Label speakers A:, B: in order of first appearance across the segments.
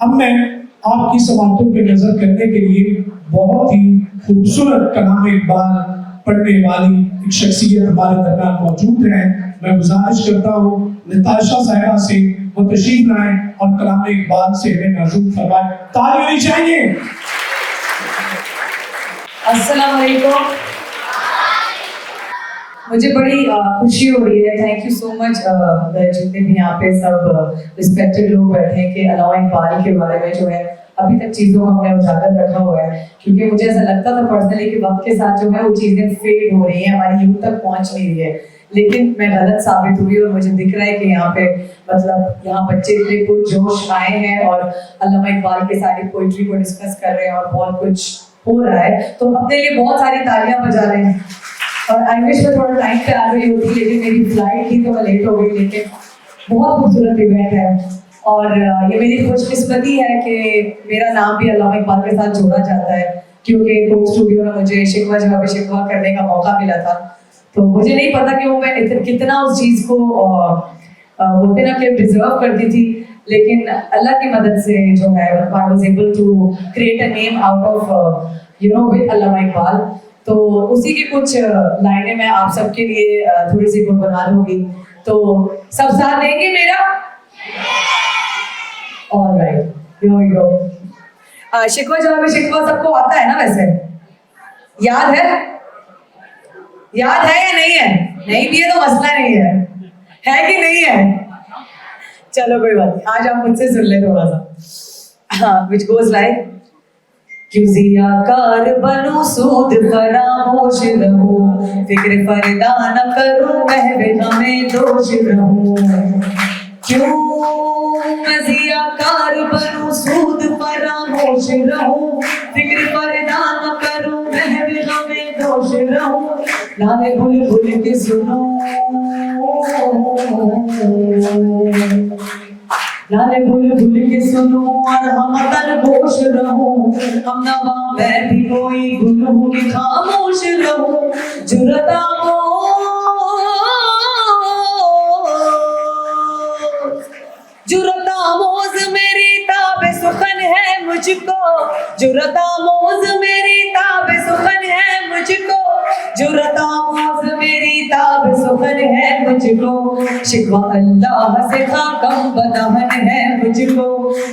A: अब मैं आपकी समातों पे नजर करने के लिए बहुत ही खूबसूरत कलाम इकबाल पढ़ने वाली एक शख्सियत हमारे दरमियान मौजूद है। मैं गुजारिश करता हूँ नताशा साहिबा से वो तशरीफ लाएं और कलाम इकबाल से हमें मौजूद फरमाएं। ताली होनी चाहिए।
B: अस्सलाम वालेकुम। मुझे बड़ी खुशी हो रही है। थैंक यू सो मच जितने भी यहाँ पे सब रिस्पेक्टेड लोग बैठे हैं कि अलामा इकबाल के बारे में जो है अभी तक चीज़ों को हमने उजागर रखा हुआ है, क्योंकि मुझे ऐसा लगता था पर्सनली कि वक्त के साथ जो है वो चीज़ें फेड हो रही हैं, हमारी यूथ तक पहुँच नहीं रही है। लेकिन मैं गलत साबित हुई और मुझे दिख रहा है कि यहाँ पे मतलब यहाँ बच्चे इतने पुरजोश आए हैं और अल्लामा इकबाल के सारी पोइट्री को डिस्कस कर रहे हैं और बहुत कुछ हो रहा है, तो अपने लिए बहुत सारी तालियां बजा रहे हैं। और आई विश मैं थोड़ा टाइम पे आ गई होती, लेकिन मेरी फ्लाइट थी तो मैं लेट हो गई। लेकिन बहुत खूबसूरत इवेंट है और ये मेरी खुशकिस्मती है कि मेरा नाम भी अल्लामा इकबाल के साथ जोड़ा जाता है, क्योंकि कोक स्टूडियो में मुझे शिकवा जवाब शिकवा करने का मौका मिला था। तो मुझे नहीं पता कि वो मैं कितना उस चीज़ को बोलते ना कि डिजर्व करती थी, लेकिन अल्लाह की मदद से जो है I was able to create a name out of with Allama Iqbal. तो उसी की कुछ लाइनें मैं आप सबके लिए थोड़ी सी गुनगुना लूंगी, तो सब साथ देंगे मेरा? Alright, here we go. Shikwa Jawab शिकवा सबको आता है ना? वैसे याद है? याद है या नहीं है? नहीं भी है तो मसला नहीं है कि नहीं है? चलो कोई बात नहीं, आज आप मुझसे सुन ले थोड़ा सा। हाँ, which goes like क्यों ज़ियाकार बनूं सूद फरामोश रहूं, फिक्र फरदा न करूं महवे हमें दोष रहूं। क्यों मैं ज़ियाकार बनूं सूद फरामोश रहूं, फिक्र फरदा न करूं महवे हमें दोष रहूं। नाले बुलबुल के सुनो, नाले बुलबुल के सुनो और हम तरगोश रहूं। हम नवा मैं भी कोई गुलू के खामोश रहूं। जुरता मोज मेरी ताबे सुखन है मुझको, जुरता मोज मेरी ताबे सुखन है मुझको, जुरता मोज मेरी ताबे सुखन है मुझको। शिकवा अल्लाह से खाकम बदहन है मुझको,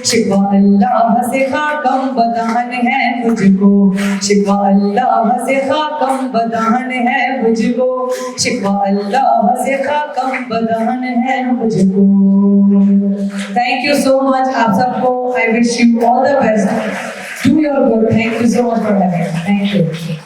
B: शिकवा अल्लाह से खाकम बदहन है मुझको, शिकवा अल्लाह से खाकम बदहन है मुझको, शिकवा अल्लाह से खाकम बदहन है मुझको। थैंक यू सो मच आप सबको। I wish you all the best. Do your good. Thank you so much for having me. Thank you.